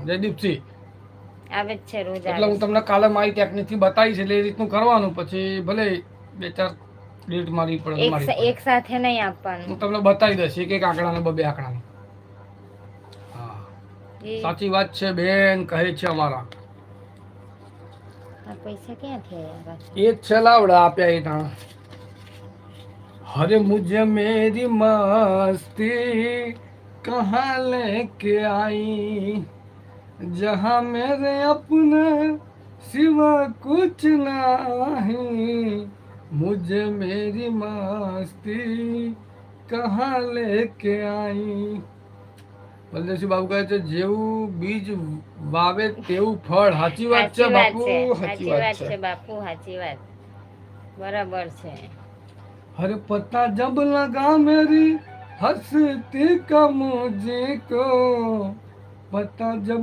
જયદીપસિંહ, આવે જ છે, રોજ એટલે આવે હું છે. તમને કાલે મારી ટેકનિકથી બતાવીશ એટલે એ રીતનું કરવાનું, પછી ભલે 2-4 ડિલીટ મારવી પડે તો મારવી પડે. એક સાથે નહીં આપવાનું. હું તમને બતાવી દઈશ એક આંકડાને 2 આંકડાનું. હા, એ સાચી વાત છે બેન, કહે છે અમારા. આ પૈસા ક્યાંથી આવ્યા પાછા? એ જ છે લાવડા આપ્યા એ તા. अरे मुझे मेरी मस्ती कहाँ लेके आई, जहाँ मेरे अपने सिवा कुछ नहीं, मुझे मेरी मस्ती कहाँ लेके आई. બલદેવસિંહ બાબુ કહે છે જેવું બીજ વાવે તેવું ફળ. સાચી વાત છે બાપુ, સાચી વાત છે. બાપુ સાચી વાત, બરાબર છે. अरे पता जब लगा मेरी हंसती का मुझको, पता जब